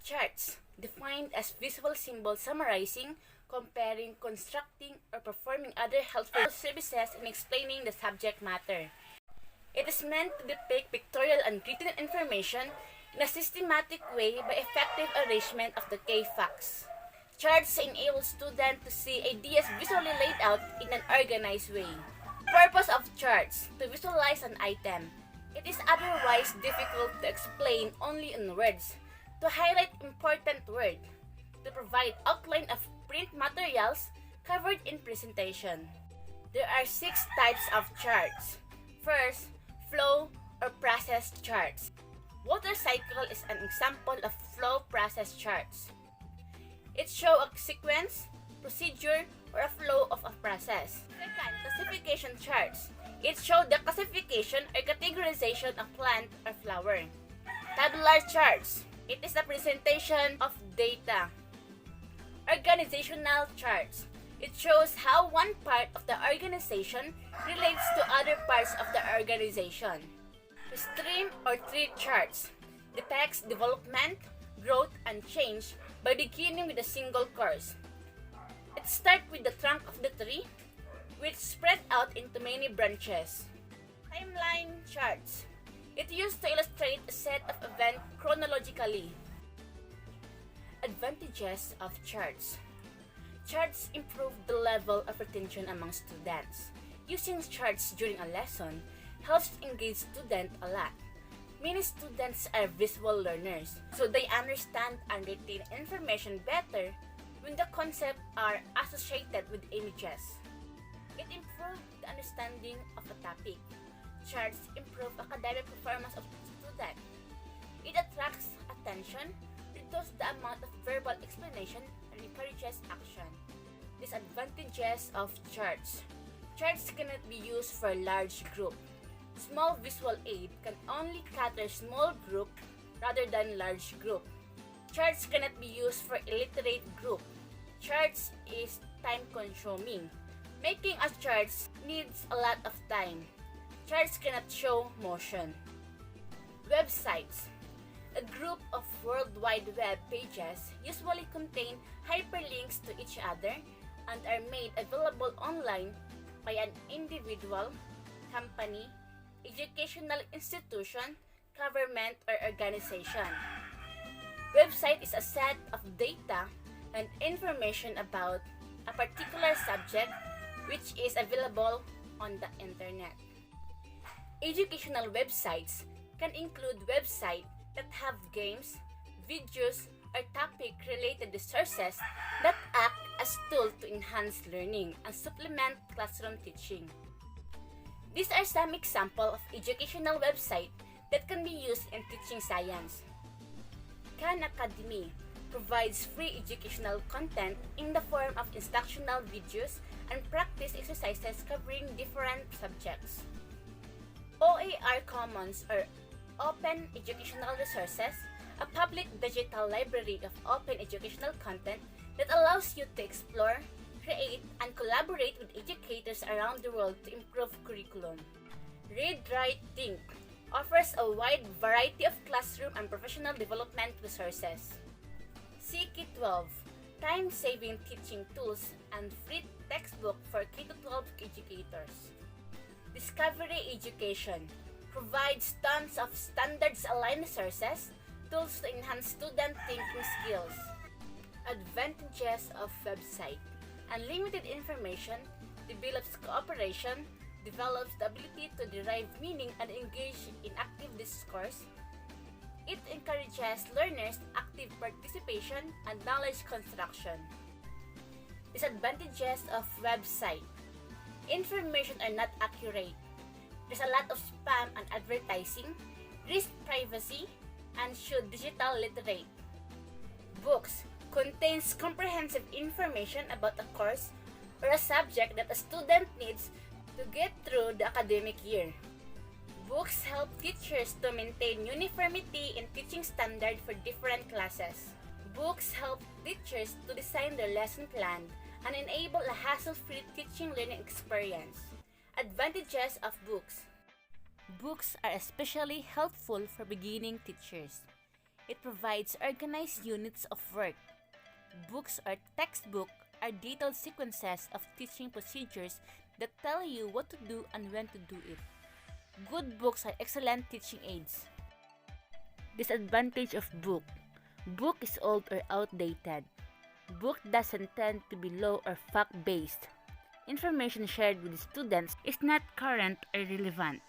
Charts, defined as visual symbols summarizing, comparing, constructing, or performing other helpful services in explaining the subject matter. It is meant to depict pictorial and written information in a systematic way by effective arrangement of the key facts. Charts enable students to see ideas visually laid out in an organized way. Purpose of charts: to visualize an item. It is otherwise difficult to explain only in words, to highlight important words, to provide outline of print materials covered in presentation. There are 6 types of charts. First, flow or process charts. Water cycle is an example of flow process charts. It shows a sequence, procedure, or a flow of a process. Second, classification charts. It shows the classification or categorization of plant or flower. Tabular charts. It is a presentation of data. Organizational charts. It shows how one part of the organization relates to other parts of the organization. Stream or tree charts depicts development, growth, and change by beginning with a single course. It starts with the trunk of the tree, which spread out into many branches. Timeline charts. It used to illustrate a set of events chronologically. Advantages of charts. Charts improve the level of retention among students. Using charts during a lesson helps engage students a lot. Many students are visual learners, so they understand and retain information better when the concepts are associated with images. It improves the understanding of a topic. Charts improve academic performance of students. It attracts attention, reduces the amount of verbal explanation, and encourages action. Disadvantages of charts. Charts cannot be used for a large group. Small visual aid can only cater small group rather than large group. Charts cannot be used for illiterate group. Charts is time consuming. Making a charts needs a lot of time. Charts cannot show motion. Websites. A group of World Wide Web pages usually contain hyperlinks to each other and are made available online by an individual, company, educational institution, government, or organization. Website is a set of data and information about a particular subject which is available on the internet. Educational websites can include websites that have games, videos, or topic-related resources that act as tools to enhance learning and supplement classroom teaching. These are some examples of educational websites that can be used in teaching science. Khan Academy provides free educational content in the form of instructional videos and practice exercises covering different subjects. OER Commons or Open Educational Resources, a public digital library of open educational content that allows you to explore, create, and collaborate with educators around the world to improve curriculum. Read, Write, Think offers a wide variety of classroom and professional development resources. CK12, time-saving teaching tools and free textbook for K-12 educators. Discovery Education provides tons of standards-aligned resources, tools to enhance student thinking skills. Advantages of website. Unlimited information, develops cooperation, develops the ability to derive meaning and engage in active discourse. It encourages learners' active participation and knowledge construction. Disadvantages of website. Information are not accurate. There's a lot of spam and advertising, risk privacy, and should digital literate. Books contains comprehensive information about a course or a subject that a student needs to get through the academic year. Books help teachers to maintain uniformity in teaching standard for different classes. Books help teachers to design their lesson plan and enable a hassle-free teaching learning experience. Advantages of books. Books are especially helpful for beginning teachers. It provides organized units of work. Books or textbook are detailed sequences of teaching procedures that tell you what to do and when to do it. Good books are excellent teaching aids. Disadvantage of book. Book is old or outdated. Book doesn't tend to be low or fact-based. Information shared with students is not current or relevant.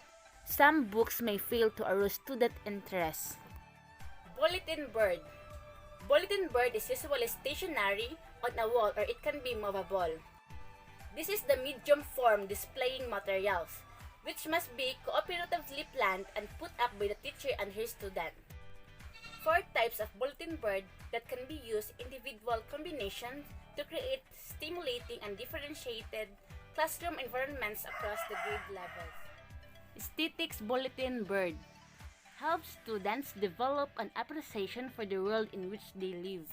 Some books may fail to arouse student interest. Bulletin board. Bulletin board is usually stationary on a wall or it can be movable. This is the medium form displaying materials, which must be cooperatively planned and put up by the teacher and her student. 4 types of bulletin board that can be used individual combinations to create stimulating and differentiated classroom environments across the grade levels. Aesthetics bulletin board helps students develop an appreciation for the world in which they live.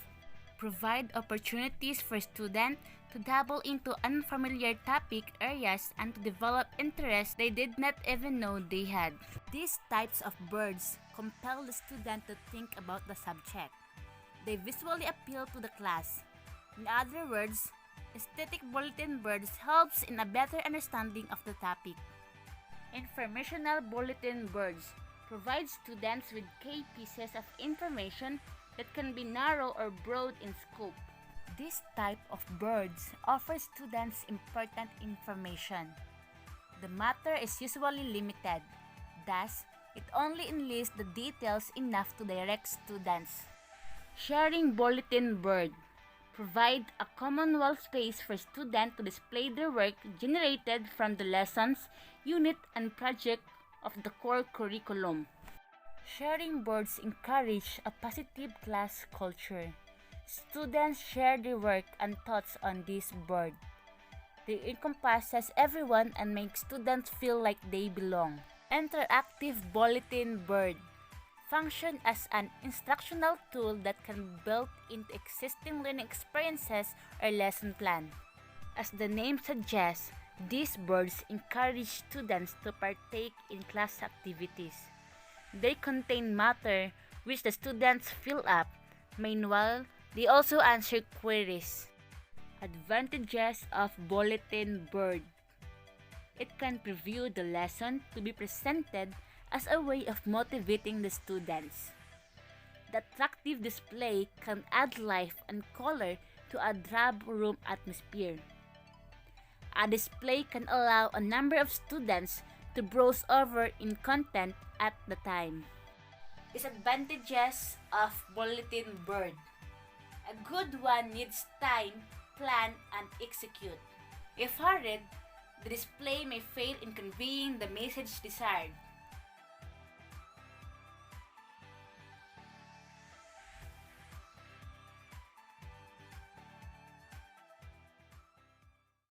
Provide opportunities for students to dabble into unfamiliar topic areas and to develop interests they did not even know they had. These types of boards compel the student to think about the subject. They visually appeal to the class. In other words, aesthetic bulletin boards helps in a better understanding of the topic. Informational bulletin boards provide students with key pieces of information that can be narrow or broad in scope. This type of boards offers students important information. The matter is usually limited, thus, it only enlists the details enough to direct students. Sharing bulletin board provide a common wall space for students to display their work generated from the lessons, unit, and project of the core curriculum. Sharing boards encourage a positive class culture. Students share their work and thoughts on this board. They encompasses everyone and make students feel like they belong. Interactive bulletin board function as an instructional tool that can be built into existing learning experiences or lesson plan. As the name suggests, these boards encourage students to partake in class activities. They contain matter which the students fill up. Meanwhile, they also answer queries. Advantages of bulletin board. It can preview the lesson to be presented as a way of motivating the students. The attractive display can add life and color to a drab room atmosphere. A display can allow a number of students to browse over in content at the time. Disadvantages of bulletin board. A good one needs time, plan, and execute. If hurried, the display may fail in conveying the message desired.